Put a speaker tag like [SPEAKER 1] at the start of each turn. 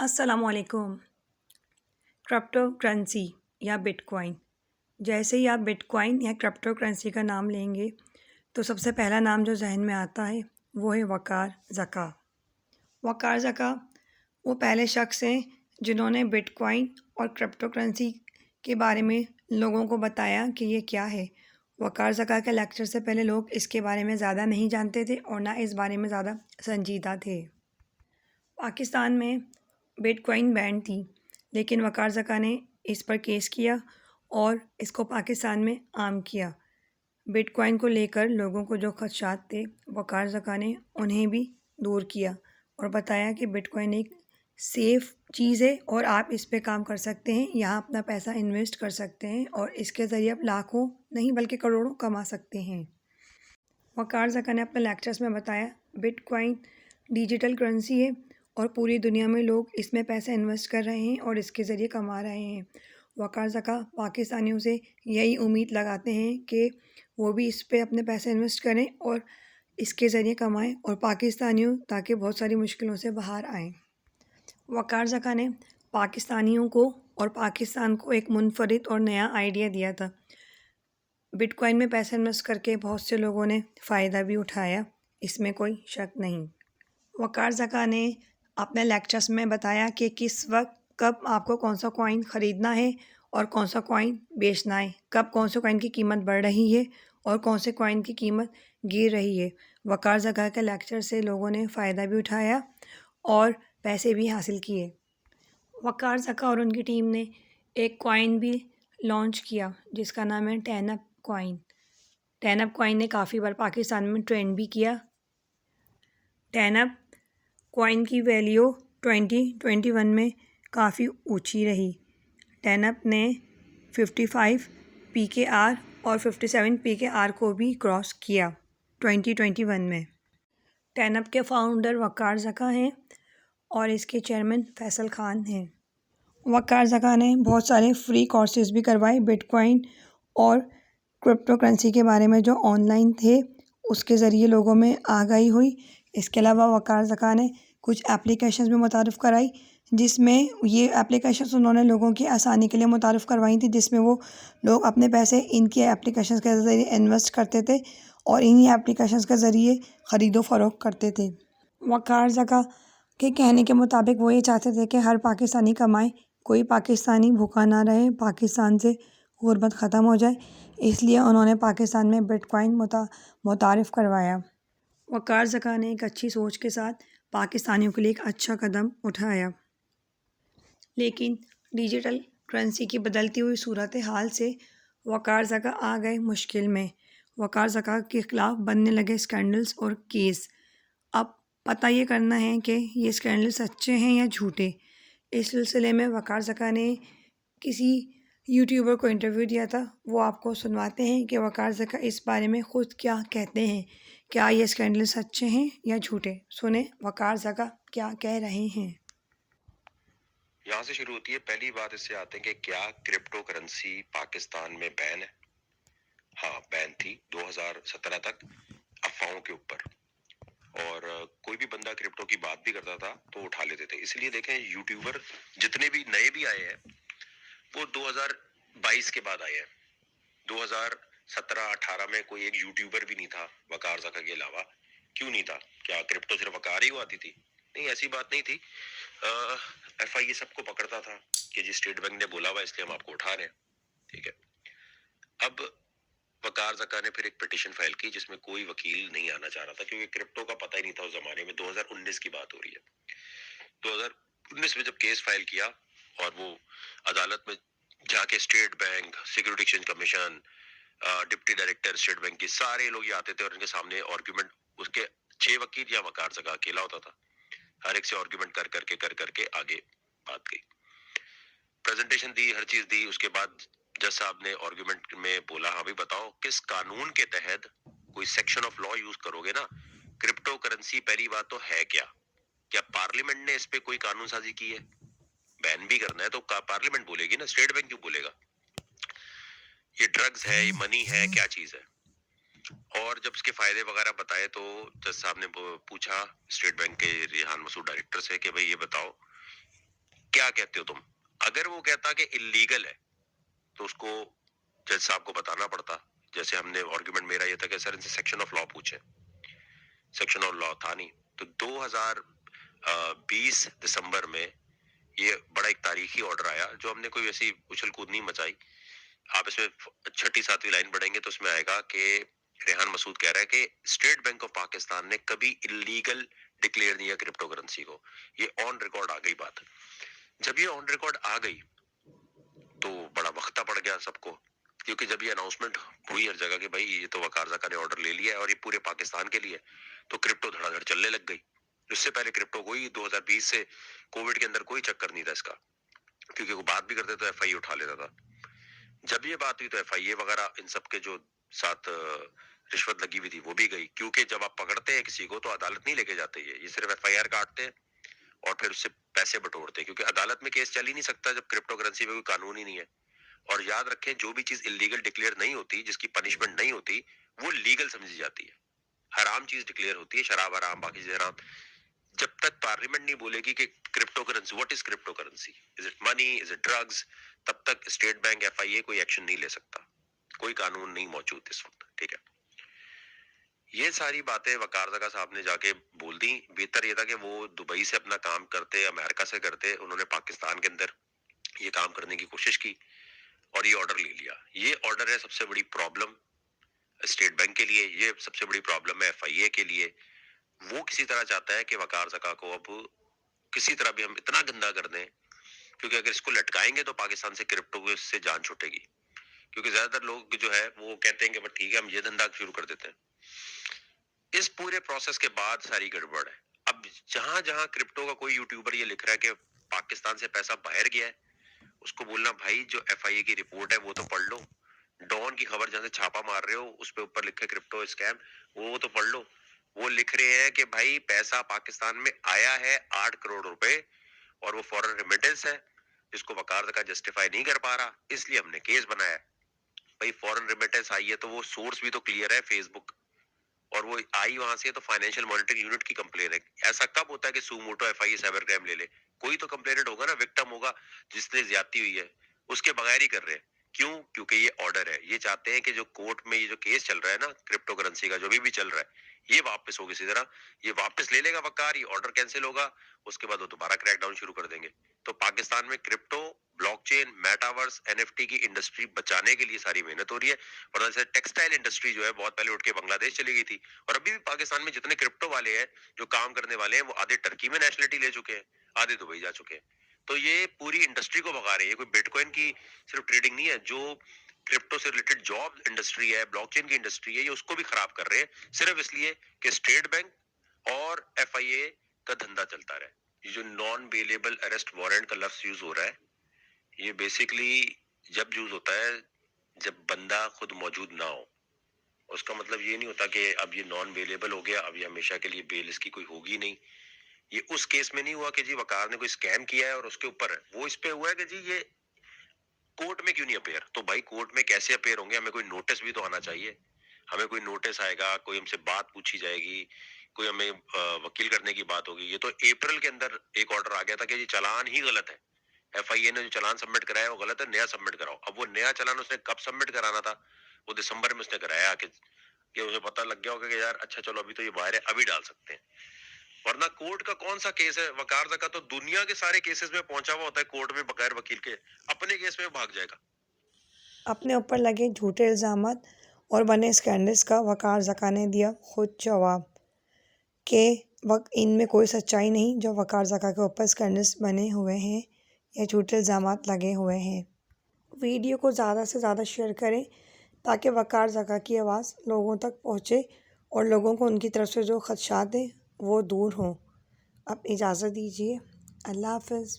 [SPEAKER 1] السلام علیکم۔ Crypto currency یا بٹ کوائن، جیسے ہی آپ بٹ کوائن یا کرپٹو کرنسی کا نام لیں گے تو سب سے پہلا نام جو ذہن میں آتا ہے وہ ہے وقار زکا۔ وقار زکا وہ پہلے شخص ہیں جنہوں نے بٹ کوائن اور کرپٹو کرنسی کے بارے میں لوگوں کو بتایا کہ یہ کیا ہے۔ وقار زکا کے لیکچر سے پہلے لوگ اس کے بارے میں زیادہ نہیں جانتے تھے اور نہ اس بارے میں زیادہ سنجیدہ تھے۔ پاکستان میں بٹ کوائن بین تھی، لیکن وقار زکا نے اس پر کیس کیا اور اس کو پاکستان میں عام کیا۔ بٹ کوائن کو لے کر لوگوں کو جو خدشات تھے، وقار زکا نے انہیں بھی دور کیا اور بتایا کہ بٹ کوائن ایک سیف چیز ہے اور آپ اس پہ کام کر سکتے ہیں، یہاں اپنا پیسہ انویسٹ کر سکتے ہیں اور اس کے ذریعے آپ لاکھوں نہیں بلکہ کروڑوں کما سکتے ہیں۔ وقار زکا نے اپنے لیکچرز میں بتایا بٹ کوائن ڈیجیٹل کرنسی ہے اور پوری دنیا میں لوگ اس میں پیسے انویسٹ کر رہے ہیں اور اس کے ذریعے کما رہے ہیں۔ وقار زکا پاکستانیوں سے یہی امید لگاتے ہیں کہ وہ بھی اس پہ اپنے پیسے انویسٹ کریں اور اس کے ذریعے کمائیں اور پاکستانیوں تاکہ بہت ساری مشکلوں سے باہر آئیں۔ وقار زکا نے پاکستانیوں کو اور پاکستان کو ایک منفرد اور نیا آئیڈیا دیا تھا۔ بٹ کوائن میں پیسے انویسٹ کر کے بہت سے لوگوں نے فائدہ بھی اٹھایا، اس میں کوئی شک نہیں۔ وقار زکا نے اپنے لیکچرز میں بتایا کہ کس وقت کب آپ کو کون سا کوائن خریدنا ہے اور کون سا کوائن بیچنا ہے، کب کون سے کوائن کی قیمت بڑھ رہی ہے اور کون سے کوائن کی قیمت گر رہی ہے۔ وقار زکا کے لیکچر سے لوگوں نے فائدہ بھی اٹھایا اور پیسے بھی حاصل کیے۔ وقار زکا اور ان کی ٹیم نے ایک کوائن بھی لانچ کیا جس کا نام ہے 10 اپ کوائن۔ 10 اپ کوائن نے کافی بار پاکستان میں ٹرینڈ بھی کیا۔ 10 اپ کوائن کی ویلیو 2021 میں کافی اونچی رہی۔ 10 اپ نے 55 PKR اور 57 PKR کو بھی کراس کیا 2021 میں۔ 10 اپ کے فاؤنڈر وقار زکا ہیں اور اس کے چیئرمین فیصل خان ہیں۔ وقار زکا نے بہت سارے فری کورسز بھی کروائے بٹ کوائن اور کرپٹو کرنسی کے بارے میں جو آن لائن تھے، اس کے ذریعے لوگوں میں آگاہی ہوئی۔ اس کے علاوہ وقار زکا نے کچھ اپلیکیشنز بھی متعارف کرائی، جس میں یہ اپلیکیشنز انہوں نے لوگوں کی آسانی کے لیے متعارف کروائی تھی، جس میں وہ لوگ اپنے پیسے ان کی اپلیکیشنز کے ذریعے انویسٹ کرتے تھے اور انہی اپلیکیشنز کے ذریعے خرید و فروخت کرتے تھے۔ وقار زکا کے کہنے کے مطابق وہ یہ چاہتے تھے کہ ہر پاکستانی کمائے، کوئی پاکستانی بھوکا نہ رہے، پاکستان سے غربت ختم ہو جائے، اس لیے انہوں نے پاکستان میں بٹ کوائن متعارف کروایا۔ وقار زکا نے ایک اچھی سوچ کے ساتھ پاکستانیوں کے لیے ایک اچھا قدم اٹھایا، لیکن ڈیجیٹل کرنسی کی بدلتی ہوئی صورتحال سے وقار زکا آ گئے مشکل میں۔ وقار زکا کے خلاف بننے لگے اسکینڈلز اور کیس۔ اب پتہ یہ کرنا ہے کہ یہ اسکینڈل سچے ہیں یا جھوٹے۔ اس سلسلے میں وقار زکا نے کسی یوٹیوبر کو انٹرویو دیا تھا، وہ آپ کو سنواتے ہیں کہ وقار زکا اس بارے میں خود کیا کہتے ہیں، کیا یہ اسکینڈل سچے ہیں یا جھوٹے۔ سنیں وقار زکا کیا کہہ رہے ہیں۔
[SPEAKER 2] یہاں سے شروع ہوتی ہے۔ پہلی بات اس سے آتے ہیں کہ کیا کرپٹو کرنسی پاکستان میں بین ہے؟ ہاں بین تھی 2017 تک افواہوں کے اوپر، اور کوئی بھی بندہ کرپٹو کی بات بھی کرتا تھا تو اٹھا لیتے تھے۔ اس لیے دیکھیں یوٹیوبر جتنے بھی نئے بھی آئے ہیں وہ 2022 کے بعد آئے ہیں۔ 2017-18 میں کوئی ایک یوٹیوبر بھی نہیں تھا وقار زکا کے علاوہ۔ کیوں نہیں تھا؟ کیا کرپٹو صرف وقار ہی کو آتی تھی؟ نہیں، ایسی بات نہیں تھی۔ ایف آئی یہ سب کو پکڑتا تھا کہ جی اسٹیٹ بینک نے بولا ہوا اس لیے ہم آپ کو اٹھا رہے ہیں، ٹھیک ہے۔ اب وقار زکا نے پھر ایک پٹیشن فائل کی جس میں کوئی وکیل نہیں آنا چاہ رہا تھا، کیونکہ کرپٹو کا پتہ ہی نہیں تھا اس زمانے میں۔ 2019 کی بات ہو رہی ہے۔ 2019 میں جب کیس فائل کیا اور وہ عدالت میں جا کے state bank, security exchange commission, deputy director state bank کی سارے لوگ یہ آتے تھے اور ان کے سامنے آرگیومنٹ، اس کے 6 وکیل یا وقار زکا اکیلا ہوتا تھا، ہر ایک سے آرگیومنٹ کر کے آگے بات گئی، پریزنٹیشن دی، ہر چیز دی۔ اس کے بعد جج صاحب نے آرگیومنٹ میں بولا ہاں بھی بتاؤ کس قانون کے تحت کوئی سیکشن آف لا یوز کرو گے نا؟ کرپٹو کرنسی پہلی بات تو ہے کیا پارلیمنٹ نے اس پہ کوئی قانون سازی کی ہے؟ بین بھی کرنا ہے تو پارلیمنٹ بولے گی نا، اسٹیٹ بینک کیوں بولے گا؟ یہ ڈرگز ہے، یہ منی ہے، کیا چیز ہے؟ اور جب اس کے فائدے وغیرہ بتائے تو جج صاحب نے پوچھا اسٹیٹ بینک کے ریحان مسعود ڈائریکٹر سے کہ بھئی یہ بتاؤ کیا کہتے ہو تم؟ اگر وہ کہتا کہ اللیگل ہے تو اس کو جج صاحب کو بتانا پڑتا. جیسے ہم نے آرگومنٹ میرا یہ تھا کہ سر ان سے سیکشن آف لا پوچھے، سیکشن آف لا تھا نہیں. تو 2020 دسمبر میں یہ بڑا ایک تاریخی آرڈر آیا جو ہم نے کوئی ایسی اچھل کود نہیں مچائی. آپ اس میں 6-7 لائن پڑھیں گے تو اس میں آئے گا کہ ریحان مسعود کہہ رہا ہے کہ اسٹیٹ بینک آف پاکستان نے کبھی اللیگل ڈکلیئر نہیں کیا کرپٹو کرنسی کو. یہ آن ریکارڈ آ گئی بات. جب یہ آن ریکارڈ آ گئی تو بڑا وقتہ پڑ گیا سب کو، کیونکہ جب یہ اناؤنسمنٹ ہوئی ہر جگہ کہ بھائی یہ تو وقار زکا نے آرڈر لے لیا ہے اور یہ پورے پاکستان کے لیے، تو کرپٹو دھڑا دھڑ چلنے لگ گئی. اس سے پہلے کرپٹو کوئی 2020 سے کووڈ کے اندر کوئی چکر نہیں تھا اس کا، کیونکہ وہ بات بھی کرتے تو ایف آئی اٹھا لیتا تھا. جب یہ بات ہوئی تو ایف آئی اے وغیرہ ان سب کے جو ساتھ رشوت لگی ہوئی تھی وہ بھی گئی، کیونکہ جب آپ پکڑتے ہیں کسی کو تو عدالت نہیں لے کے جاتے، یہ صرف ایف آئی آر کاٹتے ہیں اور پھر اس سے پیسے بٹورتے ہیں، کیونکہ عدالت میں کیس چل ہی نہیں سکتا جب کرپٹو کرنسی میں کوئی قانون ہی نہیں ہے. اور یاد رکھیں جو بھی چیز اللیگل ڈکلیئر نہیں ہوتی، جس کی پنشمنٹ نہیں ہوتی، وہ لیگل سمجھی جاتی ہے. حرام چیز ڈکلیئر ہوتی ہے، شراب حرام، باقی چیزیں حرام. جب تک پارلیمنٹ نہیں بولے گی کہ crypto currency, what is crypto currency, is it money, is it drugs, تب تک اسٹیٹ بینک ایف آئی اے کوئی ایکشن نہیں لے سکتا. کوئی قانون نہیں موجود اس وقت. ٹھیک ہے، یہ ساری باتیں وقار زکا صاحب نے جا کے بول دی. بہتر یہ تھا کہ وہ دبئی سے اپنا کام کرتے، امریکہ سے کرتے. انہوں نے پاکستان کے اندر یہ کام کرنے کی کوشش کی اور یہ آرڈر لے لیا. یہ آرڈر ہے سب سے بڑی پرابلم اسٹیٹ بینک کے لیے، یہ سب سے بڑی پرابلم ہے ایف آئی اے کے لیے. وہ کسی طرح چاہتا ہے کہ وقار زکا کو اب کسی طرح بھی ہم اتنا گندا کر دیں، کیونکہ اگر اس کو لٹکائیں گے تو پاکستان سے کرپٹو سے جان چھوٹے گی. کیونکہ زیادہ تر لوگ جو ہے وہ کہتے ہیں کہ بس ٹھیک ہے ہم یہ دھندا شروع کر دیتے ہیں. اس پورے پروسیس کے بعد ساری گڑبڑ ہے. اب جہاں جہاں کرپٹو کا کوئی یوٹیوبر یہ لکھ رہا ہے کہ پاکستان سے پیسہ باہر گیا ہے، اس کو بولنا بھائی جو ایف آئی اے کی رپورٹ ہے وہ تو پڑھ لو. ڈون کی خبر جہاں سے چھاپا مار رہے ہو اس پہ اوپر لکھے کرپٹو اسکیم، وہ تو پڑھ لو. وہ لکھ رہے ہیں کہ بھائی پیسہ پاکستان میں آیا ہے 8 کروڑ روپے اور وہ فورن ریمیٹنس ہے جس کو وقار زکا جسٹیفائی نہیں کر پا رہا، اس لیے ہم نے کیس بنایا. بھائی فورن ریمیٹنس آئی ہے تو وہ سورس بھی تو کلیئر ہے، فیس بک، اور وہ آئی وہاں سے تو فائنینشیل مانیٹرنگ یونٹ کی کمپلین ہے. ایسا کب ہوتا ہے کہ سو motto F I A cyber crime لے لے؟ کوئی تو کمپلینٹ ہوگا نا، وکٹم ہوگا جس نے زیادتی ہوئی ہے، اس کے بغیر ہی کر رہے ہیں. کیوں؟ کیونکہ یہ آرڈر ہے. یہ چاہتے ہیں کہ جو کورٹ میں یہ جو کیس چل رہا ہے نا کرپٹو کرنسی کا جو بھی چل رہا ہے، یہ واپس ہو کسی طرح، یہ واپس لے لے گا وقار، یہ آرڈر کینسل ہوگا، اس کے بعد وہ دوبارہ کریک ڈاؤن شروع کر دیں گے. تو پاکستان میں crypto, blockchain, metaverse, N F T کی انڈسٹری بچانے کے لیے ساری محنت ہو رہی ہے. ورنہ جیسے ٹیکسٹائل انڈسٹری جو ہے بہت پہلے اٹھ کے بنگلہ دیش چلی گئی تھی، اور ابھی بھی پاکستان میں جتنے کرپٹو والے ہیں جو کام کرنے والے ہیں وہ آدھے ٹرکی میں نیشنلٹی لے چکے ہیں، آدھے دبئی جا چکے ہیں. تو یہ پوری انڈسٹری کو بھگا رہے ہیں. یہ کوئی بٹ کوائن کی صرف ٹریڈنگ نہیں ہے، جو کرپٹو سے ریلیٹڈ جاب انڈسٹری ہے، بلاک چین کی انڈسٹری ہے، یہ اس کو بھی خراب کر رہے ہیں صرف اس لیے کہ اسٹیٹ بینک اور ایف آئی اے کا دھندا چلتا رہے. یہ جو نان بیلیبل اریسٹ وارنٹ کا لفظ یوز ہو رہا ہے، یہ بیسیکلی جب یوز ہوتا ہے جب بندہ خود موجود نہ ہو. اس کا مطلب یہ نہیں ہوتا کہ اب یہ نان بیلیبل ہو گیا، اب یہ ہمیشہ کے لیے بیل اس کی کوئی ہوگی نہیں. یہ اس کیس میں نہیں ہوا کہ جی وقار نے کوئی اسکیم کیا ہے اور اس کے اوپر ہے، وہ اس پہ ہوا ہے کہ جی یہ کورٹ میں کیوں نہیں اپیئر. تو بھائی کورٹ میں کیسے اپیئر ہوں گے؟ ہمیں کوئی نوٹس بھی تو آنا چاہیے. ہمیں کوئی نوٹس آئے گا، کوئی ہم سے بات پوچھی جائے گی، کوئی ہمیں وکیل کرنے کی بات ہوگی. یہ تو اپریل کے اندر ایک آرڈر آ گیا تھا کہ جی چلان ہی غلط ہے، ایف آئی اے نے جو چلان سبمٹ کرایا وہ غلط ہے، نیا سبمٹ کراؤ. اب وہ نیا چلان اس نے کب سبمٹ کرانا تھا؟ وہ دسمبر میں اس نے کرایا کہ اسے پتہ لگ گیا ہوگا کہ یار اچھا چلو ابھی تو یہ باہر ہے، ابھی ڈال سکتے ہیں. ورنہ کورٹ کا کون سا کیس ہے؟ وقار زکا تو دنیا کے سارے کیسز میں پہنچا ہوا ہوتا ہے کورٹ میں بغیر وکیل کے، اپنے کیس میں بھاگ جائے گا.
[SPEAKER 1] اپنے اوپر لگے جھوٹے الزامات اور بنے اسکینڈلز کا وقار زکا نے دیا خود جواب کہ ان میں کوئی سچائی نہیں جو وقار زکا کے اوپر اسکینڈلز بنے ہوئے ہیں یا جھوٹے الزامات لگے ہوئے ہیں. ویڈیو کو زیادہ سے زیادہ شیئر کریں تاکہ وقار زکا کی آواز لوگوں تک پہنچے اور لوگوں کو ان کی طرف سے جو خدشات ہیں وہ دور ہوں. اب اجازت دیجیے، اللہ حافظ.